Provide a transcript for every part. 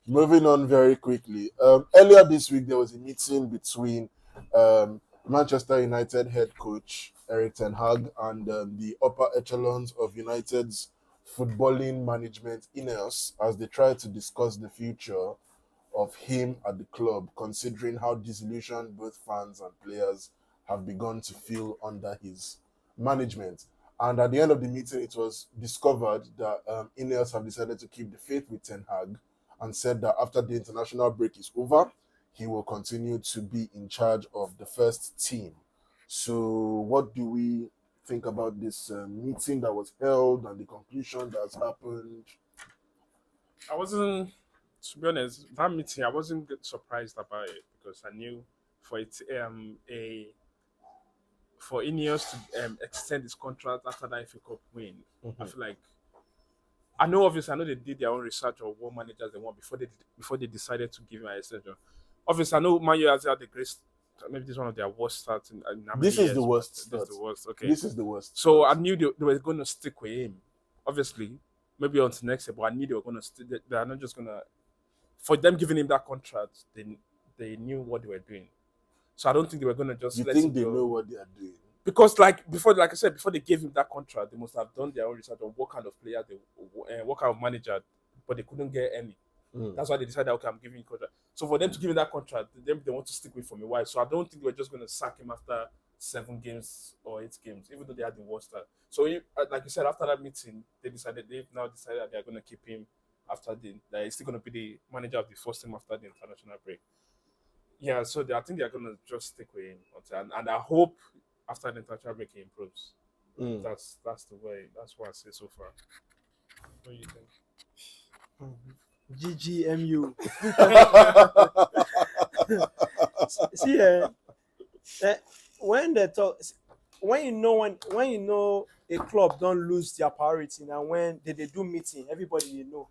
Moving on very quickly. Earlier this week, there was a meeting between um, Manchester United head coach Erik Ten Hag and the upper echelons of United's footballing management in-house as they tried to discuss the future of him at the club, considering how disillusioned both fans and players have begun to feel under his management. And at the end of the meeting, it was discovered that Ineos have decided to keep the faith with Ten Hag and said that after the international break is over, he will continue to be in charge of the first team. So, what do we think about this meeting that was held and the conclusion that's happened? I wasn't, to be honest, that meeting I wasn't surprised about it because I knew for it a for Ineos to extend his contract after that FA Cup win. I Mhm. feel like I know obviously I know they did their own research of what managers they want before they decided to give him an extension. Obviously, I know Man U has had the great maybe this is one of their worst starts in how many This is the years, but worst this is start. the worst. Okay, This is the worst so I start. knew they were going to stick with him. Obviously, maybe until next year, but I knew they were going to stick. They are not just going to for them giving him that contract. They knew what they were doing, so I don't think they were going to just You let think him they go. know what they are doing? Because like before, like I said, before they gave him that contract, they must have done their own research on what kind of player what kind of manager, but they couldn't get any. Mm. That's why they decided, okay, I'm giving you contract. So for them to give him that contract, they want to stick with for me. Why? So I don't think they were just going to sack him after 7 games or 8 games, even though they had the worst start. So like you said, after that meeting, they've now decided that they're going to keep him after that he's still going to be the manager of the first team after the international break. Yeah, so I think they're going to just stick with him, and I hope after the international break he improves. Mm. That's the way. That's what I say so far. What do you think? GGMU. See, eh, when they talk, when you know a club don't lose their priority, and when they do meeting, everybody you know.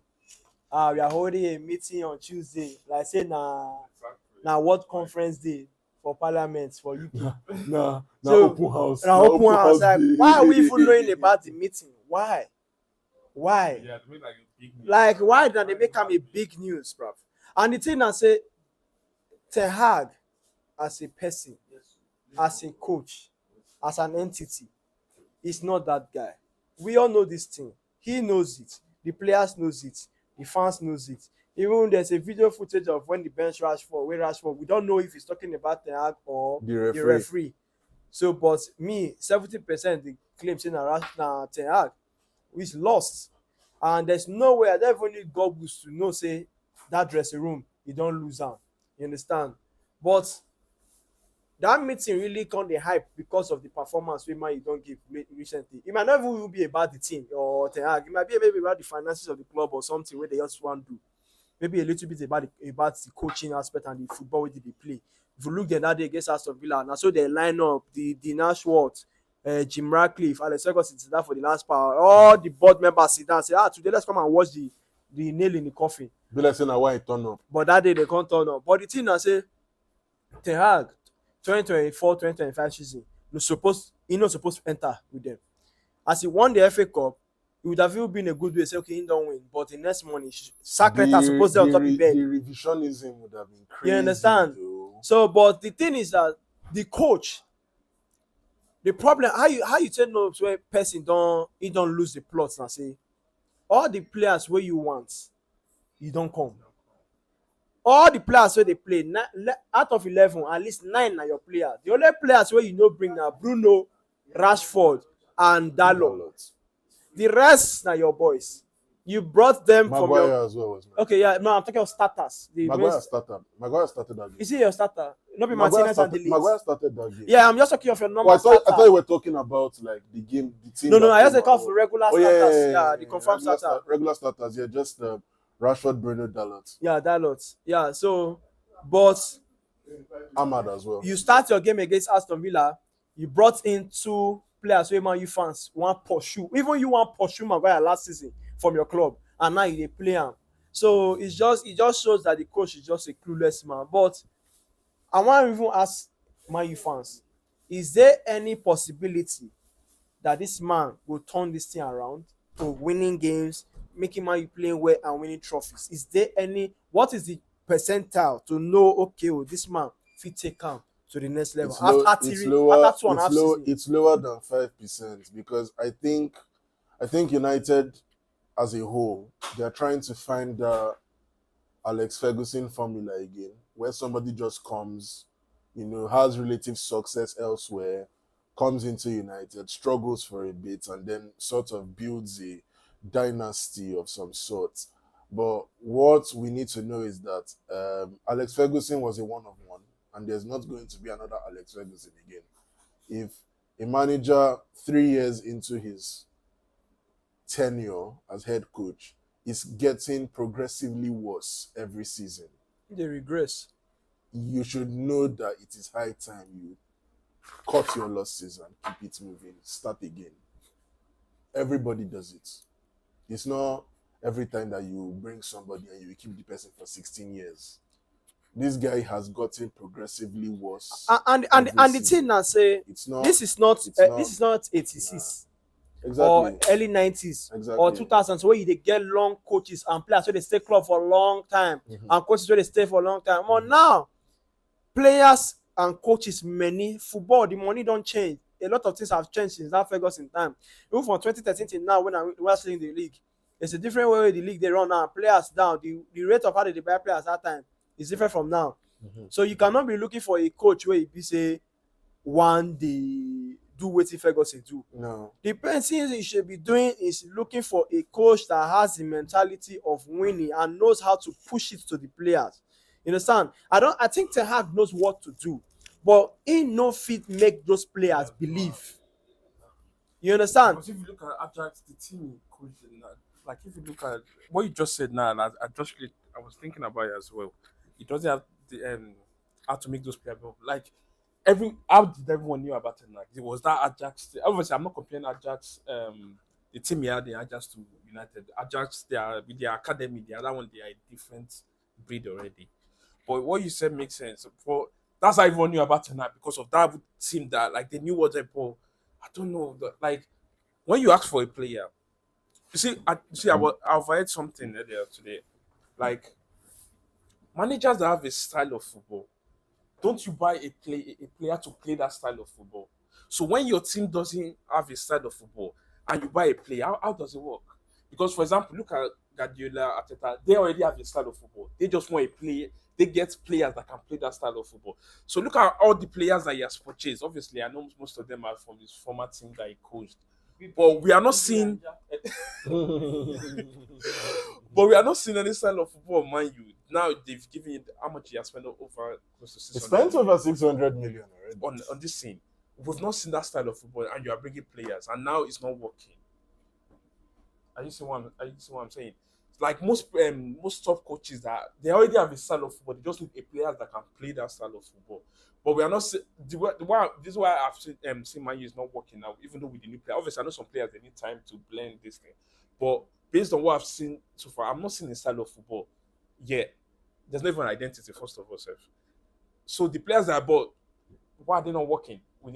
We are holding a meeting on Tuesday. Like say na World Conference Day for Parliament for UK. Nah, So open house. na Nah, open house. Like, day. why are we even knowing about the meeting? Why? Why? Yeah, to me like a big news. Like why did they make am a big news, bruv? And the thing I say, Ten Hag as a person, as a coach, as an entity, is not that guy. We all know this thing. He knows it. The players knows it. The fans knows it. Even there's a video footage of when the bench Rashford. We don't know if he's talking about Ten Hag or The the referee. referee. So, but me, 70% the claim saying na Ten Hag is lost, and there's no way I don't even need goggles to know say that dressing room you don't lose am. You understand? But that meeting really come the hype because of the performance wey Man U don give recently. It might not even be about the team or Ten Hag. It might be maybe about the finances of the club or something wey they just wan do. Maybe a little bit about the coaching aspect and the football wey they dey play. If you look at that day against Aston Villa, na so they line up the Nash Schwartz, Jim Ratcliffe, Alex Ferguson sit down for the last power. All the board members sit down and say, today let's come and watch the nail in the coffin. Be like saying why it turn up. But that day they can't turn up. But the thing na say Ten Hag 2024-2025 season he no supposed to enter with them. As he won the FA Cup, it would have even been a good way to say, okay, he don't win. But the next morning, sack letter supposed to on top of the bed. The revisionism would have been crazy. You understand? Though. So, but the thing is that the coach, the problem, how you tell no to a person don't lose the plot and say, all the players where you want, you don't come. All the players where they play, out of 11, at least 9 are your players. The only players where you know bring now Bruno, Rashford, and Dalot. The rest are your boys. You brought them Maguire from your. as well was not. Okay, yeah, no, I'm talking of starters. Maguire started that game. Is he your starter? Not be Maguire Martinez and the Maguire started that game. Yeah, I'm just talking of your number. I thought you were talking about like the game, the team. No, I just came talk out. of regular Oh, starters. Yeah, the confirmed starter. Regular starters, yeah, just Rashford, Bruno, Dalot. Yeah, Dalot. Yeah, so, but Ahmad as well. you start your game against Aston Villa, you brought in 2 players where Man U fans want pursue. Even you want pursue Maguire last season from your club, and now you dey play him. So it just shows that the coach is just a clueless man. But I want to even ask Man U fans, is there any possibility that this man will turn this thing around to winning games, making Man U playing well and winning trophies? Is there any? What is the percentile to know? Okay, oh, this man fit take him to the next level It's low. after 2.5 seasons. It's lower than 5% because I think United as a whole they are trying to find the Alex Ferguson formula again, where somebody just comes, has relative success elsewhere, comes into United, struggles for a bit, and then sort of builds a dynasty of some sort. But what we need to know is that Alex Ferguson was a one of one, and there's not going to be another Alex Ferguson again. If a manager 3 years into his tenure as head coach is getting progressively worse every season, They regress. you should know that it is high time you cut your losses and keep it moving, start again. Everybody does it. It's not every time that you bring somebody and you keep the person for 16 years. This guy has gotten progressively worse. And every the season. thing now say It's not. this is not it's not- this is not 86 Exactly. or early 90s Exactly. or 2000s where they get long coaches and players where they stay club for a long time Mhm. and coaches where they stay for a long time. But now players and coaches many football the money don't change. A lot of things have changed since that Ferguson time. Even from 2013 till now when we are in the league, it's a different way the league they run now. Players down the rate of how they buy players that time is different from now. Mhm. So you cannot be looking for a coach where he say one day do wetin Ferguson do. No. The person you should be doing is looking for a coach that has the mentality of winning and knows how to push it to the players. You understand? I think Ten Hag knows what to do, but he no fit make those players believe. You understand? Because if you look at Ajax, the team he coached in that, like if you look at what you just said now, I was thinking about it as well. He doesn't have the how to make those players go. Like how did everyone knew about it? Like it was that Ajax. Obviously, I'm not comparing Ajax, the team he had in Ajax to United. Ajax, they are with their academy. The other one, they are a different breed already. But what you said makes sense. That's how everyone knew about tonight because of that team that like they knew what they bought. I don't know. Like when you ask for a player, I've heard something earlier today. Like managers that have a style of football, don't you buy a player to play that style of football? So when your team doesn't have a style of football and you buy a player, how does it work? Because for example, look at Guardiola, Arteta, they already have a style of football. They just want a play. They get players that can play that style of football. So look at all the players that he has purchased. Obviously, I know most of them are from his former team that he coached. But we are not seeing but we are not seeing any style of football, mind you. Now they've given it how much he has spent over close to He 600 spent over 600 million already. on this scene. We've not seen that style of football, and you are bringing players, and now it's not working. Are you seeing what I'm saying? It's like most top coaches that they already have a style of football, they just need a player that can play that style of football. But we are not this is why I've seen Man U is not working now, even though with the new player. Obviously, I know some players they need time to blend this thing. But based on what I've seen so far, I'm not seeing a style of football yet. There's never an identity, first of all, self. So the players that I bought, why are they not working? Why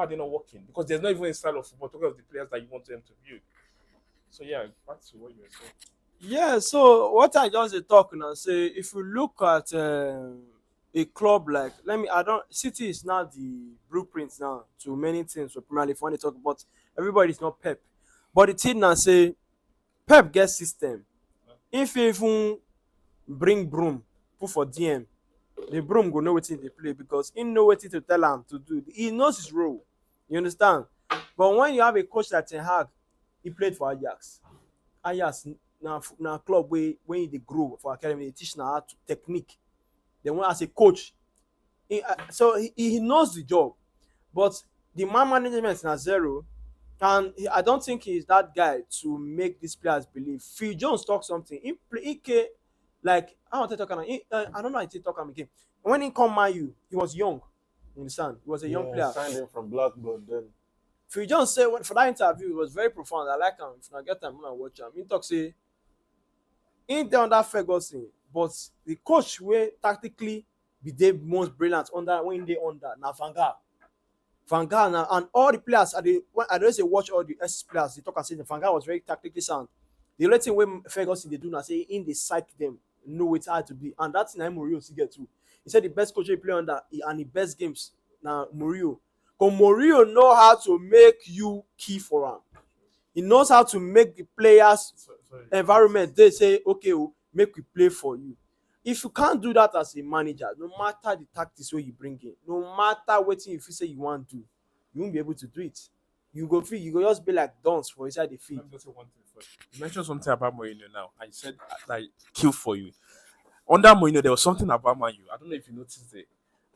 are they not working? Because there's not even a style of football. Talking of the players that you want them to build. So yeah, back to what you were saying. Yeah, so what I just dey talk now say if you look at a club like I don't City is now the blueprint now to many things for Premier League when they talk about everybody is not Pep. But the thing now say Pep get system. If he even bring broom, put for DM, the broom go know wetin dey play because he know wetin to tell am to do. He knows his role. You understand? But when you have a coach like Ten Hag, he played for Ajax. Ajax na club wey when he dey grow for academy, they teach na how to technique. Then when as a coach, so he knows the job. But the man management na zero, and I don't think he's that guy to make these players believe. Phil Jones talk something. Like I want to talk am. I don't know how to talk am again. When he come Man U, he was young. You understand? He was a young player. Signed him from Blackburn then. Phil Jones say for that interview, it was very profound. I like him. If I get time, I watch him. He talk say, in there under Ferguson, but the coach wey tactically be the most brilliant under when they under na Van Gaal. Van Gaal and all the players I don't say watch all the S players. They talk and say Van Gaal was very tactically sound. The only thing when Ferguson they do now say in the psych them know it's hard to be, and that's in Mourinho to get to. He said the best coach he play under and the best games now Mourinho. Because Mourinho know how to make you key for him. He knows how to make the players environment. They say, okay, we'll make we play for you. If you can't do that as a manager, no matter the tactics where you bring in, no matter what if you say you want to, you won't be able to do it. You go just be like dons for inside the field. Let me just say one thing first. You mentioned something about Mourinho now, and you said like kill for you. Under Mourinho, there was something about Man U. I don't know if you noticed it.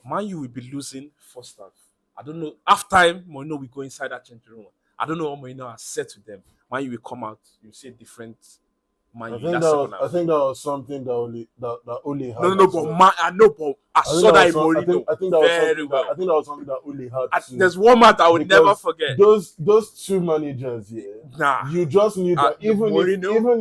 Man U will be losing first half. I don't know. Half time, Mourinho will go inside that changing room. I don't know what Mourinho has said to them. Man U will come out. You see a different Man U. I think that was something that Ole had. No, but I know, but I saw that in Mourinho. I think that was something that Ole had. There's one match I would never forget. Those two managers here. Nah. You just knew that even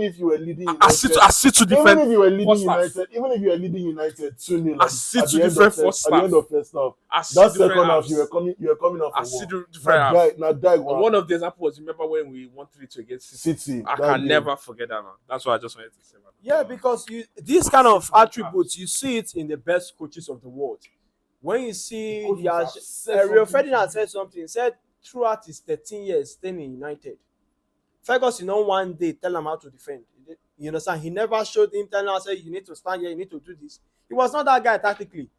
if you were leading United, I see two different. Even if you were leading United 2-0 I see two different first half. At the end of first half. That second half you were coming off. I see two different halves. One of the examples, remember when we won 3-2 against City? I can never forget that, man. That's what I just wanted to say, man. Yeah, because these kind of attributes, you see it in the best coaches of the world. When you see Rio Ferdinand said something, he said throughout his 13 years staying in United, Ferguson on one day tell him how to defend. You understand? He never showed him telling him, say, you need to stand here, you need to do this. He was not that guy tactically.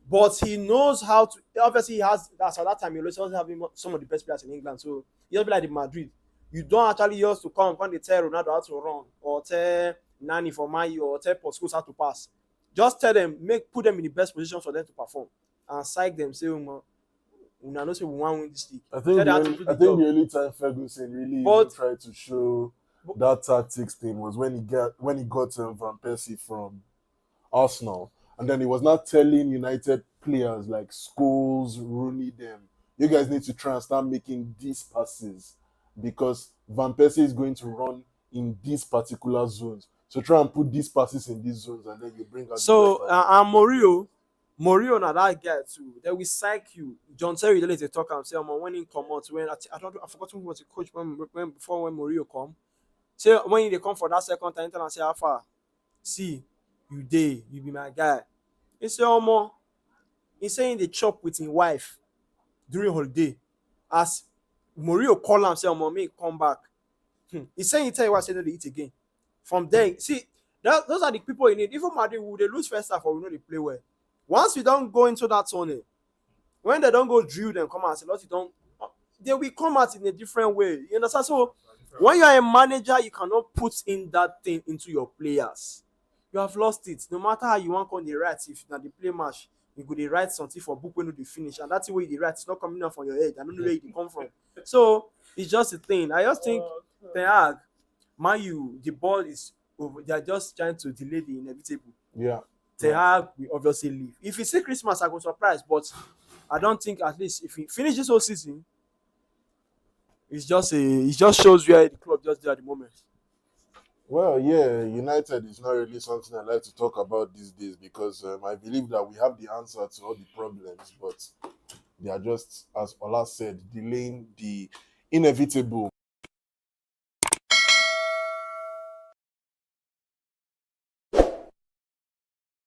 But he knows how to. Obviously, he has. That's at that time. He also having some of the best players in England. So he just be like the Madrid. You don't actually use to come they tell Ronaldo how to run, or tell Nani for Mayu, or tell Postecoglou how to pass. Just tell them, put them in the best position for them to perform, and psych them. Say, we know say we want to win this league. I think the only time Ferguson really tried to show that tactics thing was when he got Van Persie from Arsenal. And then he was not telling United players like Scholes, Rooney, them, you guys need to try and start making these passes because Van Persie is going to run in these particular zones. So try and put these passes in these zones and then you bring out. So, Mourinho na that guy too. They will psych you. John Terry they talk and say, when he come out, when I forgot who was the coach when Mourinho come. Say when they come for that second time, tell and say, Alpha, see. You be my guy. He say, he's saying the chop with his wife during holiday. As Mourinho call him, say, me come back. He's saying he tell you what, say no, they eat again. From there, see, those are the people you need. Even Madrid, will they lose first half or we know they play well. Once we don't go into that zone, when they don't go drill them, come out and say, Lord, they will come out in a different way. You understand? So when you are a manager, you cannot put in that thing into your players. You have lost it. No matter how you want on the right, if now the play match, you go the write something for book when you finish, and that's the way you write. It's not coming out from your head. I don't know where it come from. So it's just a thing. I just think Ten Hag, the ball is over. They are just trying to delay the inevitable. Yeah. Ten Hag will obviously leave. If you see Christmas, I go surprised, but I don't think at least if he finish this whole season, it just shows where the club just there at the moment. Well, yeah, United is not really something I like to talk about these days because I believe that we have the answer to all the problems, but they are just, as Ola said, delaying the inevitable.